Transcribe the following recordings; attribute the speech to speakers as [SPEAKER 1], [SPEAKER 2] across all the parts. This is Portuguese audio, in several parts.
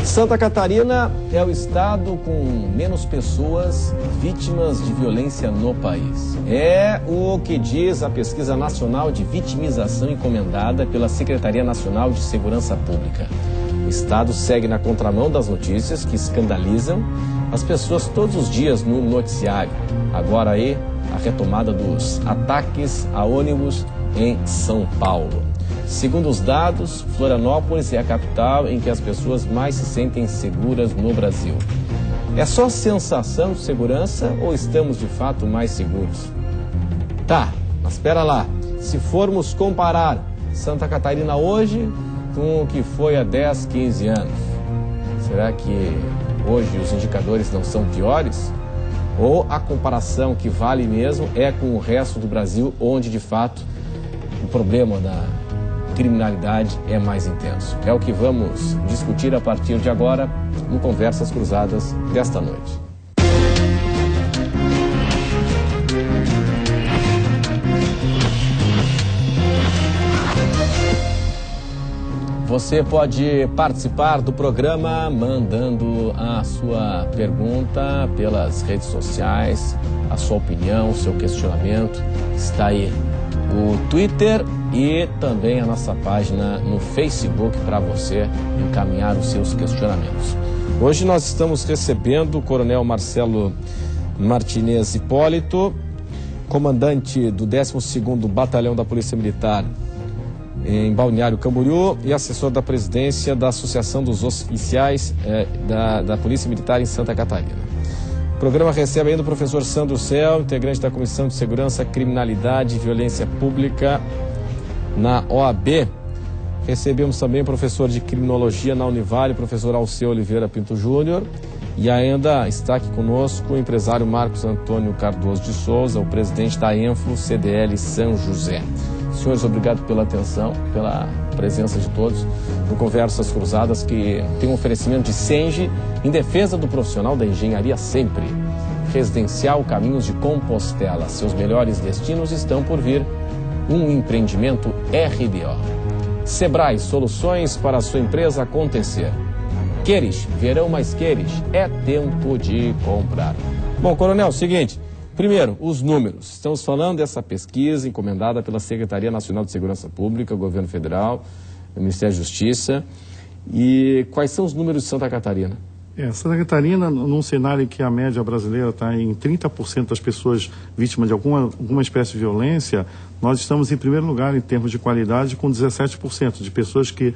[SPEAKER 1] Santa Catarina é o estado com menos pessoas vítimas de violência no país. É o que diz a Pesquisa Nacional de Vitimização encomendada pela Secretaria Nacional de Segurança Pública. O estado segue na contramão das notícias que escandalizam as pessoas todos os dias no noticiário. Agora aí, a retomada dos ataques a ônibus em São Paulo. Segundo os dados, Florianópolis é a capital em que as pessoas mais se sentem seguras no Brasil. É só sensação de segurança ou estamos de fato mais seguros? Tá, mas espera lá. Se formos comparar Santa Catarina hoje com o que foi há 10, 15 anos, será que hoje os indicadores não são piores? Ou a comparação que vale mesmo é com o resto do Brasil, onde de fato o problema da criminalidade é mais intenso? É o que vamos discutir a partir de agora no Conversas Cruzadas desta noite. Você pode participar do programa mandando a sua pergunta pelas redes sociais, a sua opinião, o seu questionamento. Está aí o Twitter e também a nossa página no Facebook para você encaminhar os seus questionamentos. Hoje nós estamos recebendo o Coronel Marcelo Martinez Hipólito, comandante do 12º Batalhão da Polícia Militar em Balneário Camboriú e assessor da presidência da Associação dos Oficiais da Polícia Militar em Santa Catarina. O programa recebe ainda o professor Sandro Cel, integrante da Comissão de Segurança, Criminalidade e Violência Pública na OAB. Recebemos também o professor de Criminologia na Univale, professor Alceu Oliveira Pinto Júnior. E ainda está aqui conosco o empresário Marcos Antônio Cardoso de Souza, o presidente da Enflo CDL São José. Senhores, obrigado pela atenção, pela presença de todos no Conversas Cruzadas, que tem um oferecimento de Senge em defesa do profissional da engenharia sempre. Residencial Caminhos de Compostela. Seus melhores destinos estão por vir. Um empreendimento RDO. Sebrae, soluções para a sua empresa acontecer. Queres, verão mais queres, é tempo de comprar. Bom, coronel, seguinte, primeiro, os números. Estamos falando dessa pesquisa encomendada pela Secretaria Nacional de Segurança Pública, Governo Federal, Ministério da Justiça. E quais são os números de Santa Catarina?
[SPEAKER 2] Santa Catarina, num cenário em que a média brasileira está em 30% das pessoas vítimas de alguma espécie de violência, nós estamos em primeiro lugar em termos de qualidade, com 17% de pessoas que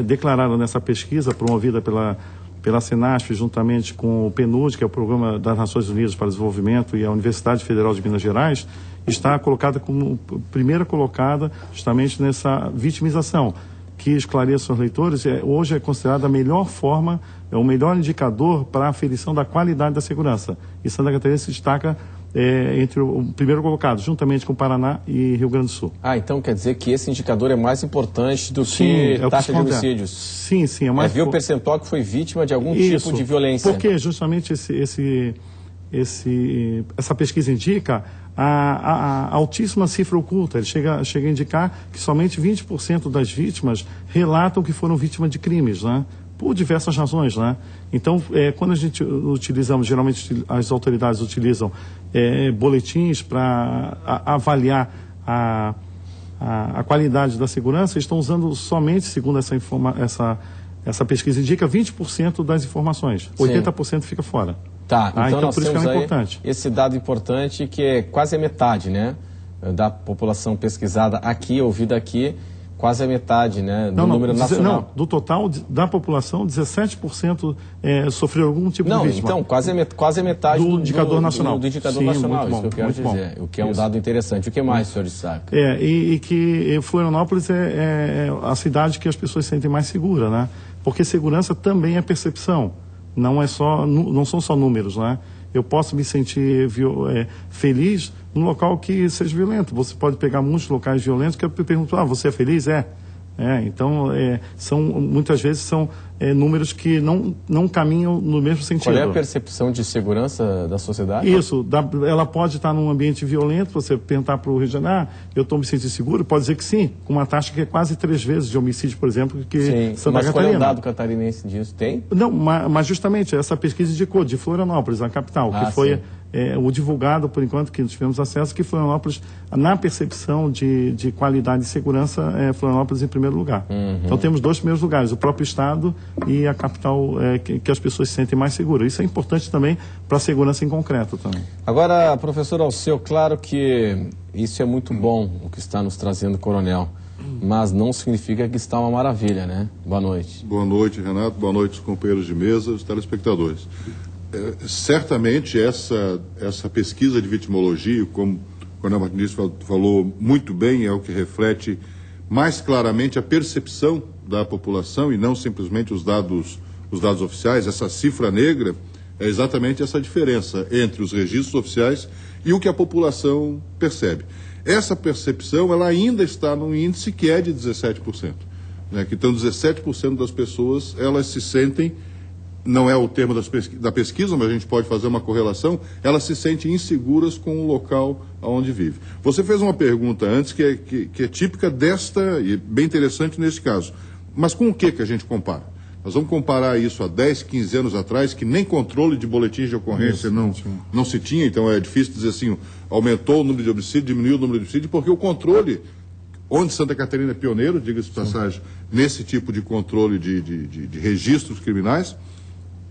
[SPEAKER 2] declararam nessa pesquisa promovida pela Senasp, juntamente com o PNUD, que é o Programa das Nações Unidas para o Desenvolvimento, e a Universidade Federal de Minas Gerais, está colocada como primeira colocada justamente nessa vitimização, que esclareça os leitores, hoje é considerada a melhor forma, é o melhor indicador para a aferição da qualidade da segurança. E Santa Catarina se destaca entre o primeiro colocado, juntamente com Paraná e Rio Grande do Sul.
[SPEAKER 1] Então quer dizer que esse indicador é mais importante do que taxa de homicídios?
[SPEAKER 2] Sim, sim.
[SPEAKER 1] É ver o percentual que foi vítima de algum tipo de violência.
[SPEAKER 2] Porque justamente essa pesquisa indica a altíssima cifra oculta. Ele chega a indicar que somente 20% das vítimas relatam que foram vítimas de crimes, né? Por diversas razões, né? Então, quando a gente utilizamos, geralmente as autoridades utilizam boletins para avaliar a qualidade da segurança, estão usando somente, segundo essa pesquisa indica, 20% das informações. 80% fica fora.
[SPEAKER 1] Então nós
[SPEAKER 2] por isso
[SPEAKER 1] temos
[SPEAKER 2] que é importante.
[SPEAKER 1] Esse dado importante, que é quase a metade, né, da população pesquisada aqui, ouvida aqui, quase a metade, né, do número nacional.
[SPEAKER 2] Não, do total da população, 17% sofreu algum tipo de vítima.
[SPEAKER 1] Então, quase a metade
[SPEAKER 2] do indicador nacional.
[SPEAKER 1] Do indicador nacional, isso que eu quero dizer. O que é um dado interessante. O que mais o senhor destaca?
[SPEAKER 2] E que Florianópolis é a cidade que as pessoas se sentem mais seguras, né? Porque segurança também é percepção. Não são só números, né? Eu posso me sentir feliz num local que seja violento. Você pode pegar muitos locais violentos que eu pergunto, você é feliz? Então, muitas vezes são números que não caminham no mesmo sentido.
[SPEAKER 1] Qual é a percepção de segurança da sociedade?
[SPEAKER 2] Isso, ela pode estar num ambiente violento, você perguntar para o Rio de Janeiro, eu estou me sentindo seguro? Pode dizer que sim, com uma taxa que é quase 3 vezes de homicídio, por exemplo, que Santa Catarina.
[SPEAKER 1] Mas qual é o dado catarinense disso? Tem?
[SPEAKER 2] Não, mas justamente essa pesquisa indicou de Florianópolis, a capital, que foi o divulgado, por enquanto, que nós tivemos acesso, que Florianópolis, na percepção de qualidade e segurança, Florianópolis em primeiro lugar. Então temos 2 primeiros lugares, o próprio Estado e a capital, que as pessoas se sentem mais seguras. Isso é importante também para a segurança em concreto também.
[SPEAKER 1] Agora, professor Alceu, claro que isso é muito bom, o que está nos trazendo o coronel, mas não significa que está uma maravilha, né? Boa noite.
[SPEAKER 3] Boa noite, Renato. Boa noite, os companheiros de mesa, os telespectadores. Certamente essa pesquisa de vitimologia, como o coronel Martins falou muito bem, é o que reflete mais claramente a percepção da população e não simplesmente os dados oficiais. Essa cifra negra é exatamente essa diferença entre os registros oficiais e o que a população percebe. Essa percepção ela ainda está num índice que é de 17%. Né? Então, 17% das pessoas elas se sentem, não é o termo da pesquisa, mas a gente pode fazer uma correlação, elas se sentem inseguras com o local onde vive. Você fez uma pergunta antes que é típica desta, e bem interessante nesse caso. Mas com o que a gente compara? Nós vamos comparar isso a 10, 15 anos atrás, que nem controle de boletins de ocorrência não se tinha, então é difícil dizer assim, aumentou o número de homicídios, diminuiu o número de homicídios, porque o controle, onde Santa Catarina é pioneiro, diga-se de passagem, nesse tipo de controle de registros criminais,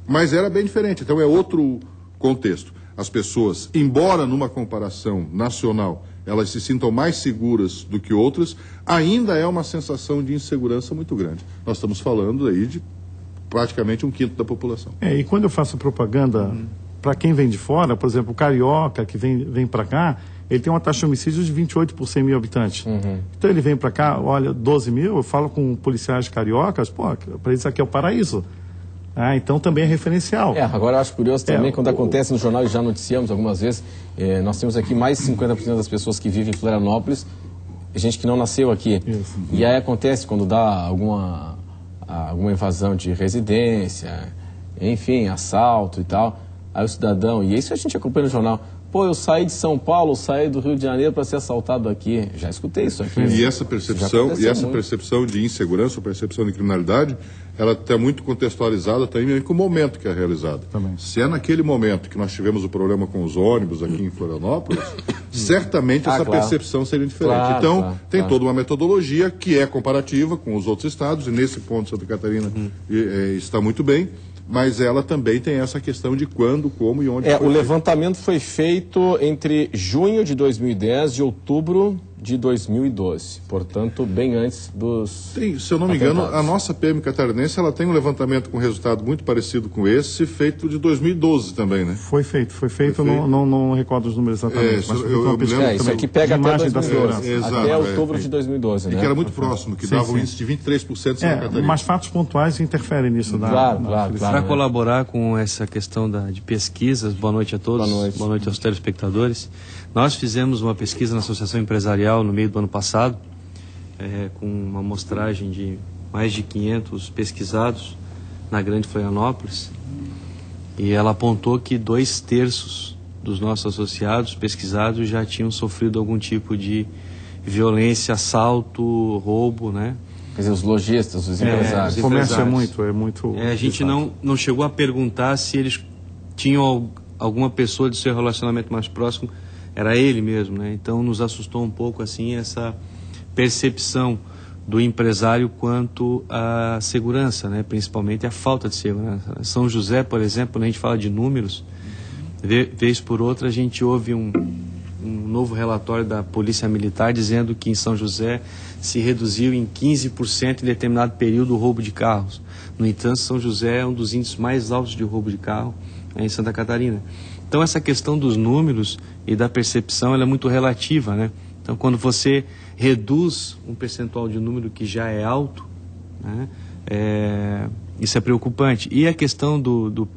[SPEAKER 3] mas era bem diferente, então é outro contexto. As pessoas, embora numa comparação nacional elas se sintam mais seguras do que outras, ainda é uma sensação de insegurança muito grande. Nós estamos falando aí de praticamente 1/5 da população.
[SPEAKER 2] E quando eu faço propaganda para quem vem de fora, por exemplo, o carioca que vem para cá, ele tem uma taxa de homicídio de 28 por 100 mil habitantes. Então ele vem para cá, olha, 12 mil, eu falo com policiais cariocas, para eles aqui é o paraíso. Então também é referencial.
[SPEAKER 1] Agora eu acho curioso também, quando acontece no jornal, e já noticiamos algumas vezes, nós temos aqui mais de 50% das pessoas que vivem em Florianópolis, gente que não nasceu aqui. Isso. E aí acontece quando dá alguma invasão de residência, enfim, assalto e tal, aí o cidadão, e isso a gente acompanha no jornal, eu saí de São Paulo, saí do Rio de Janeiro para ser assaltado aqui. Já escutei isso aqui.
[SPEAKER 3] E essa percepção de insegurança, percepção de criminalidade, ela está muito contextualizada também com o momento que é realizada. Se é naquele momento que nós tivemos o problema com os ônibus aqui em Florianópolis, certamente essa percepção seria diferente. Tem toda uma metodologia que é comparativa com os outros estados, e nesse ponto Santa Catarina está muito bem. Mas ela também tem essa questão de quando, como e onde.
[SPEAKER 1] O levantamento foi feito entre junho de 2010 e outubro de 2012, portanto, bem antes dos...
[SPEAKER 3] Se eu não me engano, a nossa PM catarinense ela tem um levantamento com resultado muito parecido com esse, feito de 2012 também, né? Foi feito.
[SPEAKER 2] Não recordo os números exatamente. Mas
[SPEAKER 1] isso aqui pega até 2012, até outubro de 2012, né?
[SPEAKER 3] E que era muito próximo, que dava um índice de 23% de Santa Catarina.
[SPEAKER 2] Mas fatos pontuais interferem nisso.
[SPEAKER 4] Claro. Para colaborar com essa questão de pesquisas, boa noite a todos, boa noite aos telespectadores. Nós fizemos uma pesquisa na Associação Empresarial no meio do ano passado, com uma amostragem de mais de 500 pesquisados na Grande Florianópolis, e ela apontou que 2/3 dos nossos associados pesquisados já tinham sofrido algum tipo de violência, assalto, roubo, né?
[SPEAKER 1] Quer dizer, os lojistas, os empresários.
[SPEAKER 2] O comércio é muito...
[SPEAKER 4] A gente não chegou a perguntar se eles tinham alguma pessoa de seu relacionamento mais próximo, era ele mesmo, né? Então nos assustou um pouco assim essa percepção do empresário quanto à segurança, né? Principalmente a falta de segurança. São José, por exemplo, quando a gente fala de números, vez por outra a gente ouve um novo relatório da Polícia Militar dizendo que em São José se reduziu em 15% em determinado período o roubo de carros. No entanto, São José é um dos índices mais altos de roubo de carro em Santa Catarina. Então essa questão dos números e da percepção ela é muito relativa, né? Então quando você reduz um percentual de número que já é alto, né, isso é preocupante. E a questão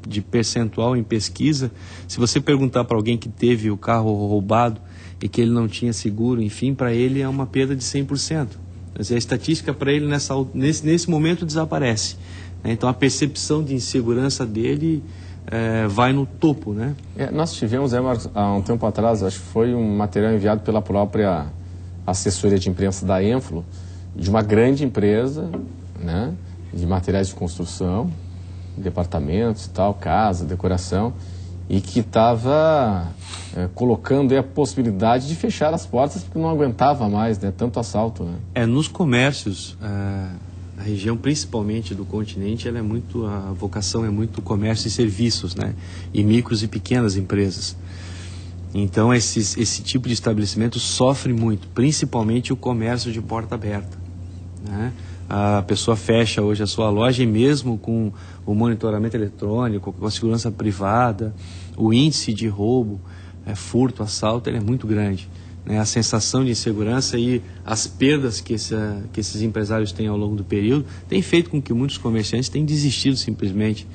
[SPEAKER 4] de percentual em pesquisa, se você perguntar para alguém que teve o carro roubado e que ele não tinha seguro, enfim, para ele é uma perda de 100%. Quer dizer, a estatística para ele nesse momento desaparece. Então a percepção de insegurança dele vai no topo, né?
[SPEAKER 1] Nós tivemos, Marcos, há um tempo atrás, acho que foi um material enviado pela própria assessoria de imprensa da Énfalo, de uma grande empresa, né, de materiais de construção, departamentos e tal, casa, decoração, e que estava colocando aí a possibilidade de fechar as portas porque não aguentava mais, né, tanto assalto, né?
[SPEAKER 4] Nos comércios, a região principalmente do continente, ela é muito, a vocação é muito comércio e serviços, né, e micros e pequenas empresas. Então esse tipo de estabelecimento sofre muito, principalmente o comércio de porta aberta, né? A pessoa fecha hoje a sua loja e mesmo com o monitoramento eletrônico, com a segurança privada, o índice de roubo, furto, assalto, ele é muito grande, né? A sensação de insegurança e as perdas que esses empresários têm ao longo do período tem feito com que muitos comerciantes tenham desistido simplesmente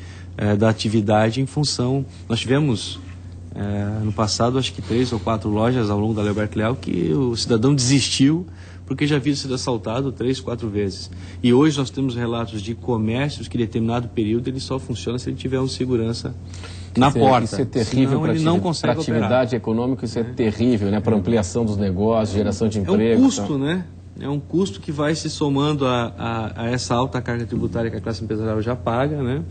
[SPEAKER 4] da atividade em função... Nós tivemos no passado acho que 3 ou 4 lojas ao longo da Leoberto Leal que o cidadão desistiu porque já havia sido assaltado 3, 4 vezes. E hoje nós temos relatos de comércios que em determinado período ele só funciona se ele tiver um segurança na porta.
[SPEAKER 1] Isso é terrível para a atividade econômica, isso é terrível, né? Para ampliação dos negócios, geração de emprego.
[SPEAKER 4] É um custo, né? É um custo que vai se somando a essa alta carga tributária que a classe empresarial já paga, né?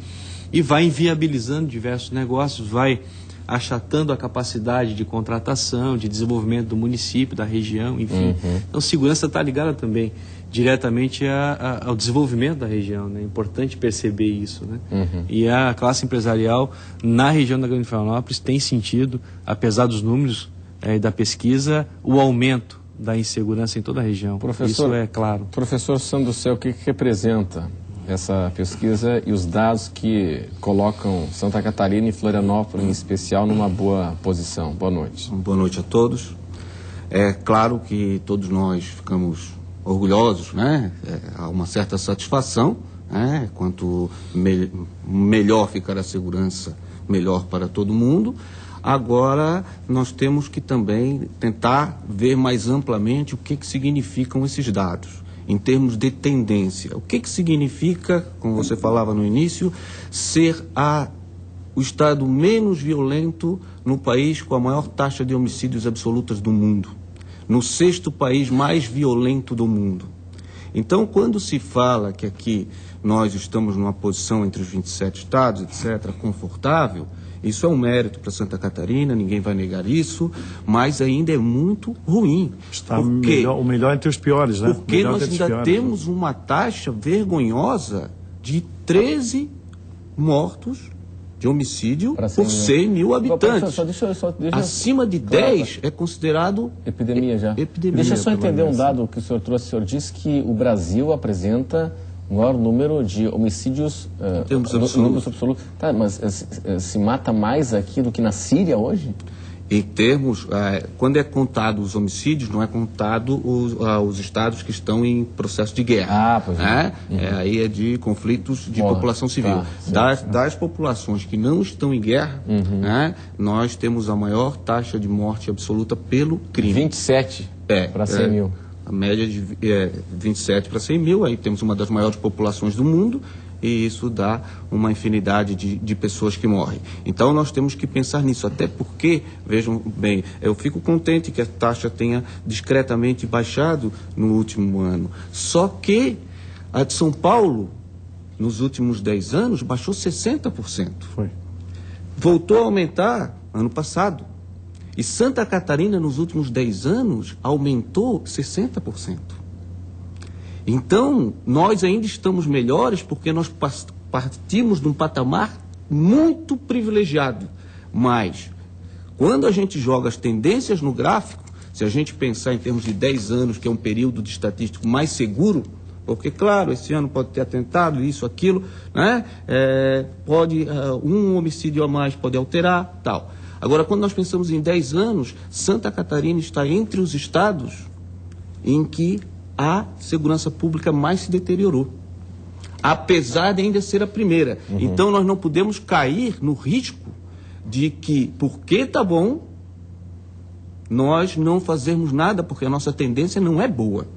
[SPEAKER 4] E vai inviabilizando diversos negócios, vai achatando a capacidade de contratação, de desenvolvimento do município, da região, enfim. Então, segurança está ligada também diretamente ao desenvolvimento da região, né? É importante perceber isso, né? E a classe empresarial na região da Grande Florianópolis tem sentido, apesar dos números da pesquisa, o aumento da insegurança em toda a região.
[SPEAKER 1] Professor,
[SPEAKER 4] isso é claro.
[SPEAKER 1] Professor Sandro do Céu, o que representa essa pesquisa e os dados que colocam Santa Catarina e Florianópolis, em especial, numa boa posição? Boa noite.
[SPEAKER 5] Boa noite a todos. É claro que todos nós ficamos orgulhosos, né? Há uma certa satisfação, né? Quanto melhor ficar a segurança, melhor para todo mundo. Agora, nós temos que também tentar ver mais amplamente o que significam esses dados, em termos de tendência. O que significa, como você falava no início, ser o estado menos violento no país com a maior taxa de homicídios absolutas do mundo, no 6º país mais violento do mundo. Então, quando se fala que aqui nós estamos numa posição entre os 27 estados, etc., confortável, isso é um mérito para Santa Catarina, ninguém vai negar isso, mas ainda é muito ruim.
[SPEAKER 2] Está o melhor entre os piores, né?
[SPEAKER 5] Porque nós ainda temos uma taxa vergonhosa de 13 mortos de homicídio por 100 mil habitantes. Acima de 10 é considerado
[SPEAKER 1] epidemia já.
[SPEAKER 5] Epidemia.
[SPEAKER 1] Deixa eu só entender um dado que o senhor trouxe. O senhor disse que o Brasil apresenta o maior número de homicídios números absolutos. Tá, mas se mata mais aqui do que na Síria hoje?
[SPEAKER 5] Em termos, quando é contado os homicídios, não é contado os estados que estão em processo de guerra.
[SPEAKER 1] Pois é.
[SPEAKER 5] Aí é de conflitos de população civil. Das populações que não estão em guerra, né, nós temos a maior taxa de morte absoluta pelo crime.
[SPEAKER 1] 27 para 100 mil.
[SPEAKER 5] A média de 27 para 100 mil, aí temos uma das maiores populações do mundo, e isso dá uma infinidade de pessoas que morrem. Então nós temos que pensar nisso, até porque, vejam bem, eu fico contente que a taxa tenha discretamente baixado no último ano. Só que a de São Paulo, nos últimos 10 anos, baixou 60%.
[SPEAKER 2] Foi.
[SPEAKER 5] Voltou a aumentar ano passado. E Santa Catarina, nos últimos 10 anos, aumentou 60%. Então, nós ainda estamos melhores porque nós partimos de um patamar muito privilegiado. Mas, quando a gente joga as tendências no gráfico, se a gente pensar em termos de 10 anos, que é um período de estatístico mais seguro, porque, claro, esse ano pode ter atentado, isso, aquilo, né? Pode um homicídio a mais pode alterar, tal. Agora, quando nós pensamos em 10 anos, Santa Catarina está entre os estados em que a segurança pública mais se deteriorou, apesar de ainda ser a primeira. Então, nós não podemos cair no risco de que, porque está bom, nós não fazermos nada, porque a nossa tendência não é boa.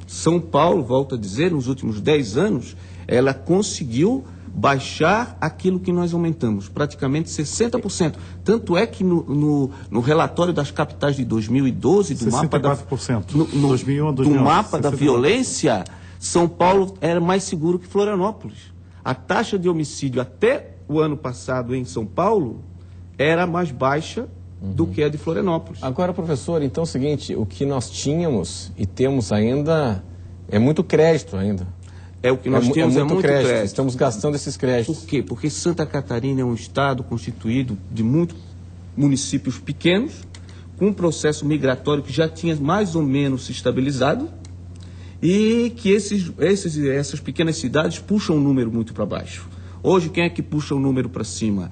[SPEAKER 5] São Paulo, volto a dizer, nos últimos 10 anos, ela conseguiu baixar aquilo que nós aumentamos, praticamente 60%. Tanto é que no relatório das capitais de 2012, do
[SPEAKER 2] 64%.
[SPEAKER 5] mapa da,
[SPEAKER 2] 2001 a 2011,
[SPEAKER 5] do mapa
[SPEAKER 2] 64%.
[SPEAKER 5] da violência, São Paulo era mais seguro que Florianópolis. A taxa de homicídio até o ano passado em São Paulo era mais baixa do que a de Florianópolis.
[SPEAKER 1] Agora, professor, então é o seguinte, o que nós tínhamos e temos ainda é muito crédito ainda.
[SPEAKER 5] É o que nós temos, é muito crédito.
[SPEAKER 1] Estamos gastando esses créditos.
[SPEAKER 5] Por quê? Porque Santa Catarina é um estado constituído de muitos municípios pequenos, com um processo migratório que já tinha mais ou menos se estabilizado, e que essas pequenas cidades puxam o número muito para baixo. Hoje, quem é que puxa o número para cima?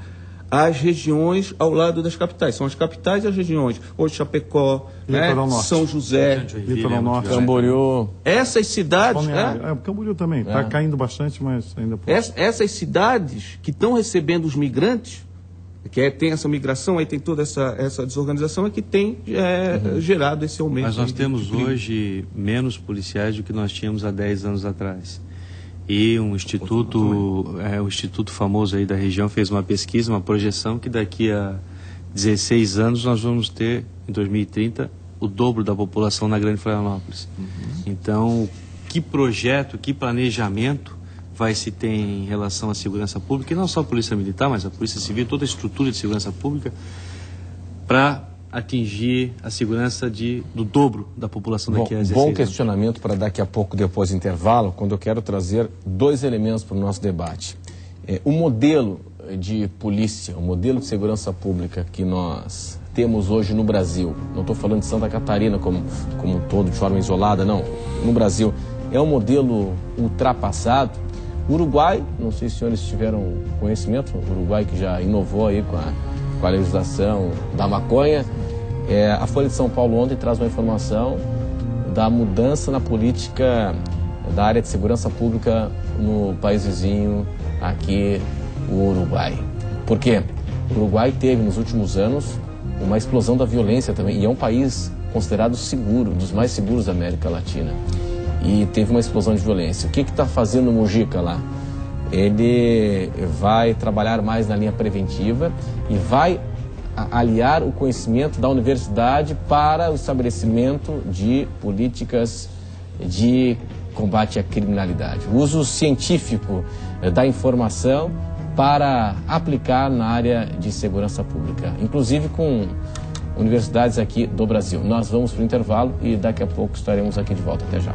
[SPEAKER 5] As regiões ao lado das capitais. São as capitais e as regiões. Hoje, Chapecó, né? São José,
[SPEAKER 2] Litoral Norte,
[SPEAKER 1] Camboriú.
[SPEAKER 5] essas cidades...
[SPEAKER 2] Camboriú também, está caindo bastante, mas ainda...
[SPEAKER 5] Essas cidades que estão recebendo os migrantes, que tem essa migração, aí tem toda essa desorganização, é que tem gerado esse aumento.
[SPEAKER 4] Mas nós temos hoje menos policiais do que nós tínhamos há 10 anos atrás. E o instituto famoso aí da região fez uma pesquisa, uma projeção que daqui a 16 anos nós vamos ter, em 2030, o dobro da população na Grande Florianópolis. Então, que projeto, que planejamento vai se ter em relação à segurança pública, e não só a Polícia Militar, mas a Polícia Civil, toda a estrutura de segurança pública, para atingir a segurança do dobro da população daqui a 16 anos.
[SPEAKER 1] Bom questionamento para daqui a pouco, depois do intervalo, quando eu quero trazer 2 elementos para o nosso debate. O modelo de polícia, o modelo de segurança pública que nós temos hoje no Brasil, não estou falando de Santa Catarina como um todo, de forma isolada, não. No Brasil, é um modelo ultrapassado. O Uruguai, não sei se os senhores tiveram conhecimento, o Uruguai que já inovou aí com a legislação da maconha. A Folha de São Paulo ontem traz uma informação da mudança na política da área de segurança pública no país vizinho, aqui, o Uruguai. Por quê? O Uruguai teve, nos últimos anos, uma explosão da violência também, e é um país considerado seguro, dos mais seguros da América Latina. E teve uma explosão de violência. O que está fazendo o Mujica lá? Ele vai trabalhar mais na linha preventiva e vai aliar o conhecimento da universidade para o estabelecimento de políticas de combate à criminalidade. O uso científico da informação para aplicar na área de segurança pública, inclusive com universidades aqui do Brasil. Nós vamos para o intervalo e daqui a pouco estaremos aqui de volta. Até já.